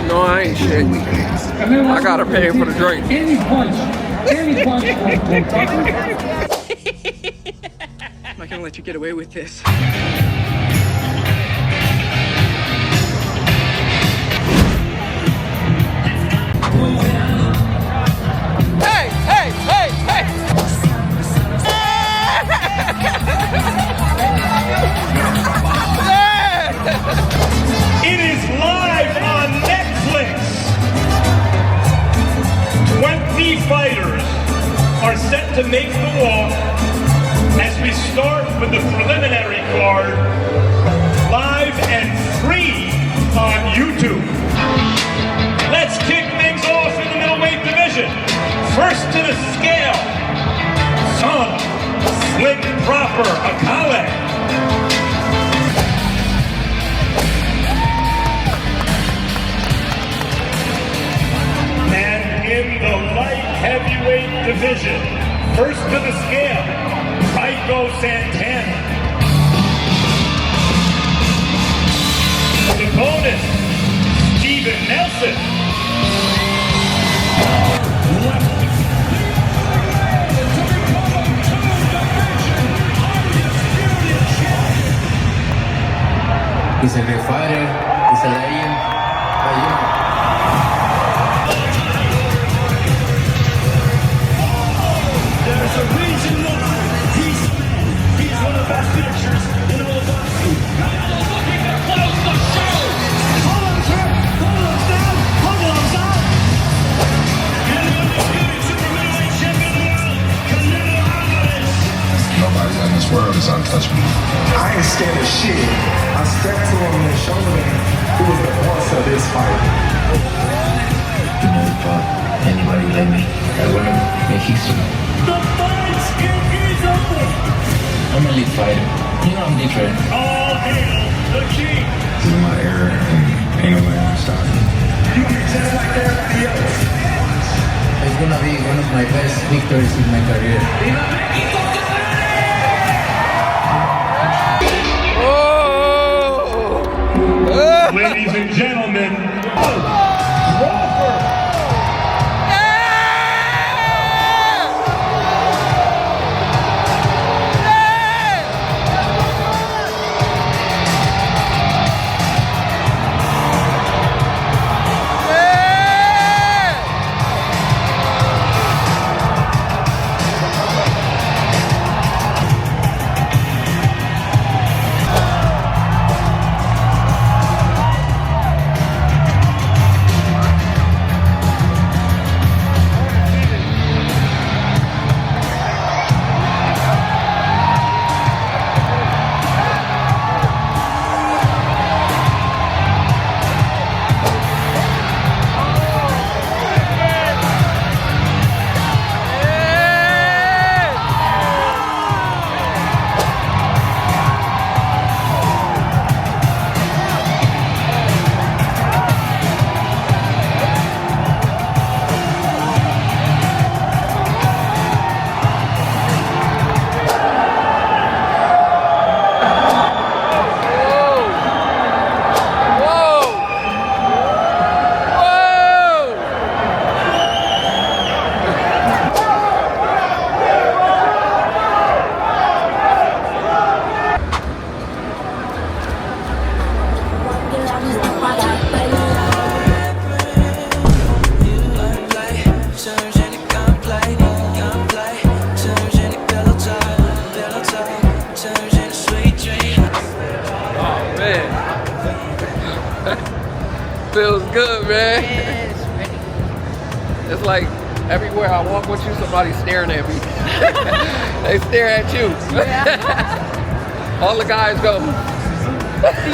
No, I ain't shit. I gotta pay for the drink. Any punch. I'm not gonna let you get away with this. It is live on Netflix. 20 fighters are set to make the walk as we start with the preliminary card, live and free on YouTube. Let's kick things off in the middleweight division. First to the scale, Son, Slick Proper, Akale. In the light heavyweight division, first to the scale, Tycho Santana. The opponent, Steven Nelson. He's a great fighter, he's a legend, but you know. There's a reason why he's the man. He's one of the best finishers in all of boxing. Now looking to close the show. Hold on, sir. Hold on, down. Hold on, down. And the undisputed super middleweight champion of the world, Canelo Alvarez. Nobody in this world is untouchable. I ain't scared of shit. I stepped to him and showed him who was the boss of this fight. You never thought anybody would let me. I want to make history. The fight is over. I'm a elite fighter. You know I'm different. All hail the king. This is my era, and ain't nobody gonna stop me. You get just like everybody else. It's gonna be one of my best victories in my career. Ladies and gentlemen, Crawford. Feels good, man. It's like everywhere I walk with you, somebody's staring at me. They stare at you. All the guys go.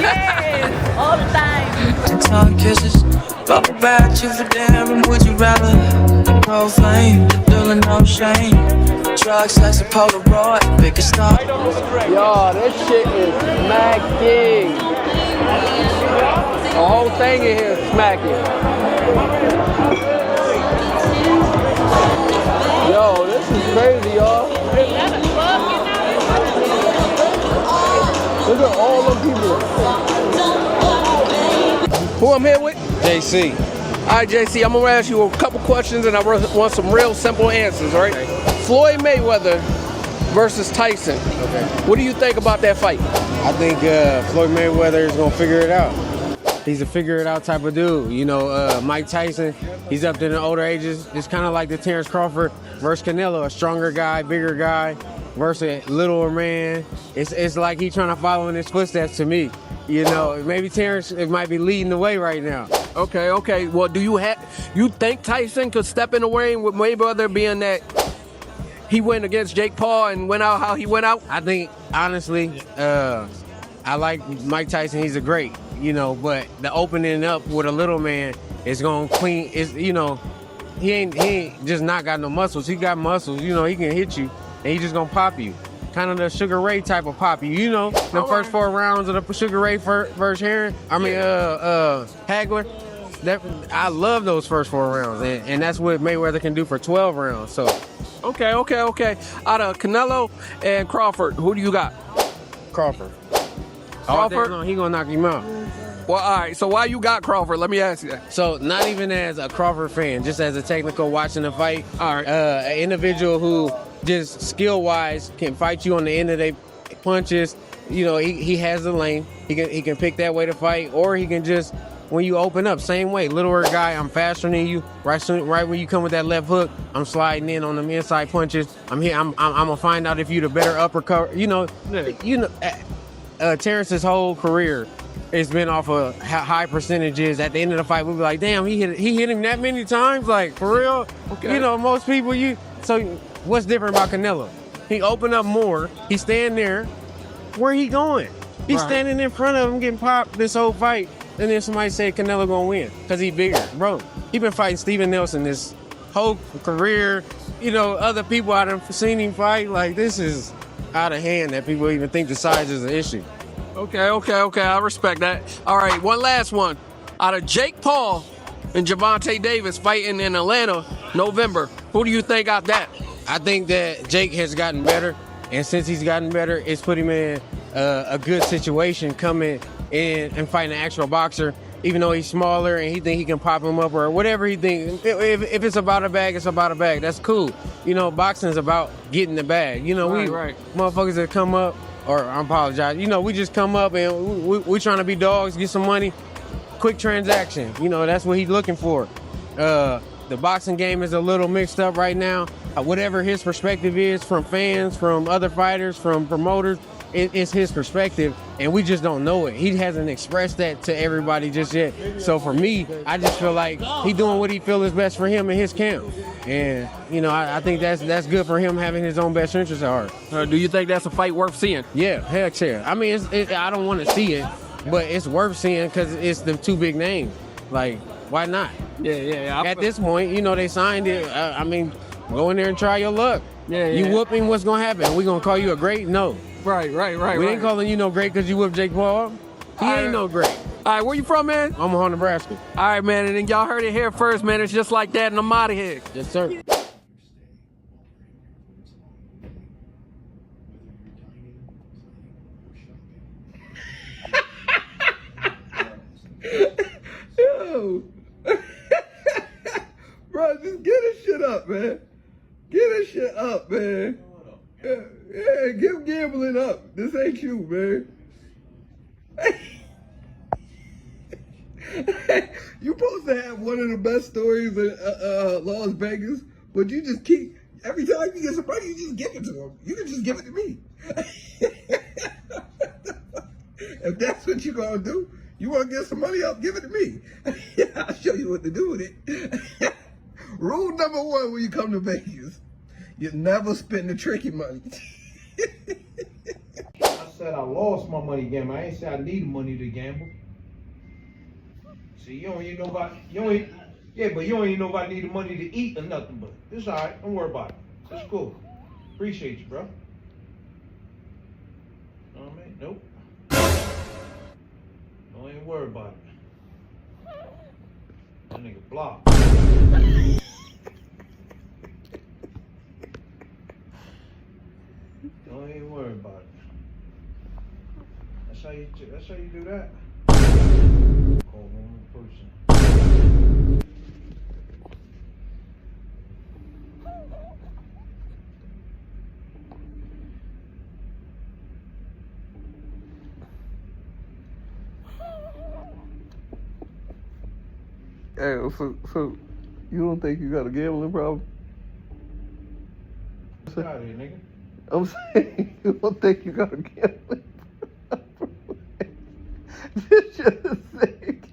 Yes, all the time. Tongue kisses, bubble bath you for damn. Would you rather roll flame, doing no shame? Drugs, sex, a Polaroid, pick a star. Yo, this shit is smacking. The whole thing in here is smacking. Yo, this is crazy, y'all. Look at all them people. Who I'm here with? JC. All right, JC, I'm gonna ask you a couple questions and I want some real simple answers, all right? Okay. Floyd Mayweather versus Tyson. Okay. What do you think about that fight? I think Floyd Mayweather is gonna figure it out. He's a figure it out type of dude. You know, Mike Tyson, he's up in the older ages. It's kind of like the Terrence Crawford versus Canelo, a stronger guy, bigger guy versus a littler man. It's like he's trying to follow in his footsteps to me. You know, maybe Terrence it might be leading the way right now. Okay. Well, do you think Tyson could step in the ring with Mayweather, being that he went against Jake Paul and went out how he went out? I think honestly, I like Mike Tyson. He's a great, you know, but the opening up with a little man is gonna clean. Is you know, he ain't just not got no muscles. He got muscles. You know, he can hit you and he just gonna pop you. Kind of the Sugar Ray type of pop you. You know, the first 4 rounds of the Sugar Ray versus Heron. Hagler. That I love those first 4 rounds, and that's what Mayweather can do for 12 rounds. So. Okay. Out of Canelo and Crawford, who do you got? Crawford. Crawford? No, he gonna knock him out. Well, all right. So why you got Crawford? Let me ask you that. So not even as a Crawford fan, just as a technical watching the fight. All right. An individual who just skill-wise can fight you on the end of their punches. You know, he has the lane. He can pick that way to fight, or he can just when you open up, same way. Littler guy, I'm faster than you. Right when you come with that left hook, I'm sliding in on them inside punches. I'm here. I'm gonna find out if you the better uppercut. You know. Terrence's whole career has been off of high percentages. At the end of the fight, we'll be like, damn, he hit him that many times, like for real. Okay. You know, most people So what's different about Canelo? He opened up more. He's standing there. Where he going? He's standing in front of him getting popped this whole fight. And then somebody said Canelo gonna win because he bigger. Bro, he been fighting Steven Nelson this whole career. You know, other people I done seen him fight. Like, this is out of hand that people even think the size is an issue. Okay. I respect that. All right, one last one. Out of Jake Paul and Gervonta Davis fighting in Atlanta, November, who do you think got that? I think that Jake has gotten better, and since he's gotten better, it's put him in a good situation coming in and fighting an actual boxer. Even though he's smaller and he think he can pop him up or whatever he think. If it's about a bag, it's about a bag. That's cool. You know, boxing is about getting the bag. You know, motherfuckers that come up, or I apologize. You know, we just come up and we trying to be dogs, get some money, quick transaction. You know, that's what he's looking for. The boxing game is a little mixed up right now. Whatever his perspective is from fans, from other fighters, from promoters, it's his perspective, and we just don't know it. He hasn't expressed that to everybody just yet. So for me, I just feel like he doing what he feel is best for him and his camp. And, you know, I think that's good for him having his own best interests at heart. Do you think that's a fight worth seeing? Yeah, heck yeah. I mean, I don't want to see it, but it's worth seeing because it's the 2 big names. Like, why not? Yeah. At this point, you know, they signed it. I mean, go in there and try your luck. Yeah. You whoop him, what's going to happen? We going to call you a great? No. Right. We ain't calling you no great because you whipped Jake Paul. He ain't no great. All right, where you from, man? Omaha, Nebraska. All right, man, and then y'all heard it here first, man. It's just like that, and I'm out of here. Yes, sir. Yo. Bro, just get this shit up, man. Get this shit up, man. Yeah, give gambling up. This ain't you, man. You supposed to have one of the best stories in Las Vegas, but you just keep, every time you get somebody, you just give it to them. You can just give it to me. If that's what you're going to do, you want to get some money up, give it to me. I'll show you what to do with it. Rule number 1 when you come to Vegas, you never spend the tricky money. I said I lost my money gambling. I ain't say I needed money to gamble. See, you don't even know about, but you don't even know if I need the money to eat or nothing, but it's all right. Don't worry about it. It's cool. Appreciate you, bro. Know what I mean? Nope. Don't even worry about it. That nigga blocked. Don't even worry about it. That's how you do that. Call Hey, so you don't think you got a gambling problem? Get out of here, nigga. I'm saying you don't think you got a gambling problem? This just sick.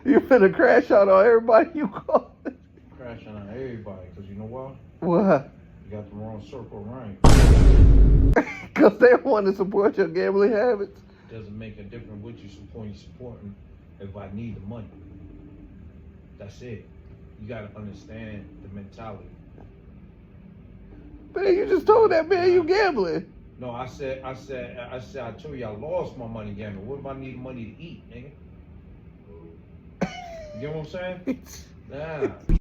You finna crash out on everybody you call. Crashing on everybody, because you know what? Why? You got the wrong circle right. Because they want to support your gambling habits. Doesn't make a difference what you supporting if I need the money. That's it. You gotta understand the mentality. Man, you just told that man you gambling. No, I told you I lost my money gambling. What if I need money to eat, nigga? You get what I'm saying? Nah. You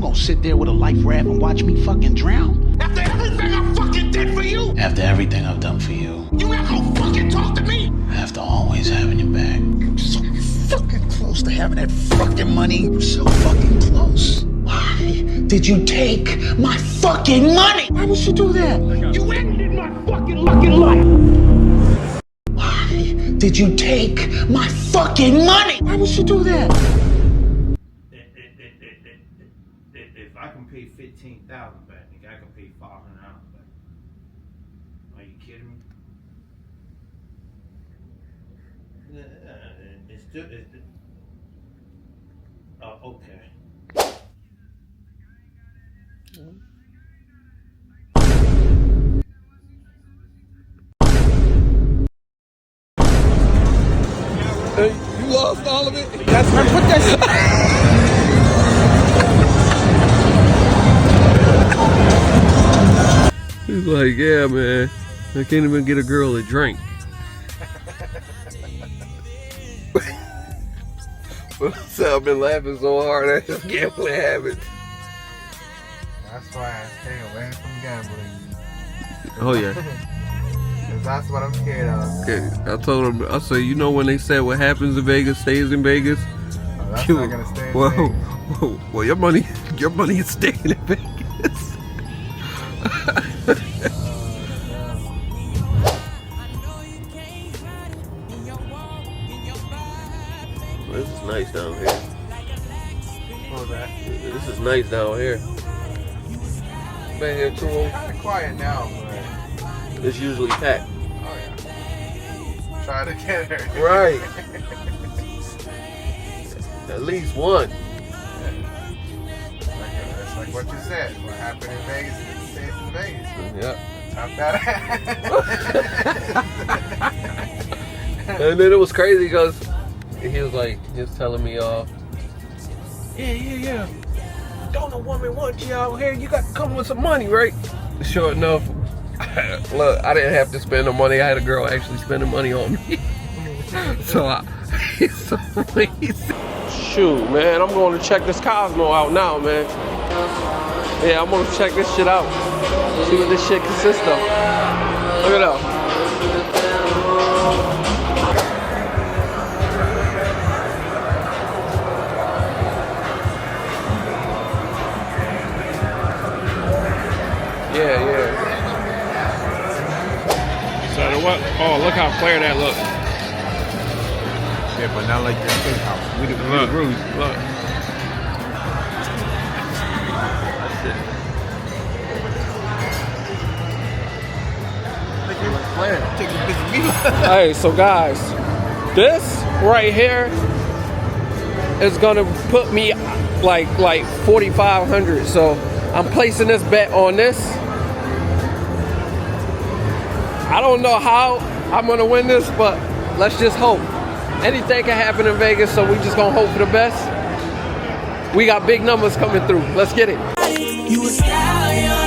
gonna sit there with a life raft and watch me fucking drown? After everything I fucking did for you! After everything I've done for you. You not gonna fucking talk to me! After always having your back. You're so fucking close to having that fucking money. You're so fucking close. Why did you take my fucking money? Why would you do that? You ended my fucking life! Why did you take my fucking money? Why would you do that? If I can pay $15,000 back, nigga, I can pay $500 back. Are you kidding me? It's still. Okay. Hey, you lost all of it? That's right, put that He's like, yeah, man, I can't even get a girl a drink. So I've been laughing so hard at his gambling habits. That's why I stay away from gambling. Oh yeah. Cause that's what I'm scared of. Okay, I told him, I said, you know when they said what happens in Vegas stays in Vegas? Oh, that's not gonna stay in Vegas. Well, your money is staying in Vegas. This is nice down here. What was that? This is nice down here. Been here too long. Kinda quiet now, but It's usually packed. oh yeah. Try to get her. Right. At least one. It's like what you said. What happened in Vegas stays in Vegas. Yeah. Top that. And then it was crazy because he was telling me, yeah. Don't a woman want you out here? You got to come with some money, right? Sure enough, look, I didn't have to spend the money. I had a girl actually spending money on me. Shoot, man, I'm going to check this Cosmo out now, man. Yeah, I'm going to check this shit out. See what this shit consists of. Look it up. Yeah. So what? Oh, look how clear that looks. Yeah, but not like your steakhouse. We the rules. Look. Hey, so guys, this right here is gonna put me like 4,500. So I'm placing this bet on this. I don't know how I'm gonna win this, but let's just hope. Anything can happen in Vegas, so we just gonna hope for the best. We got big numbers coming through. Let's get it. You a stallion.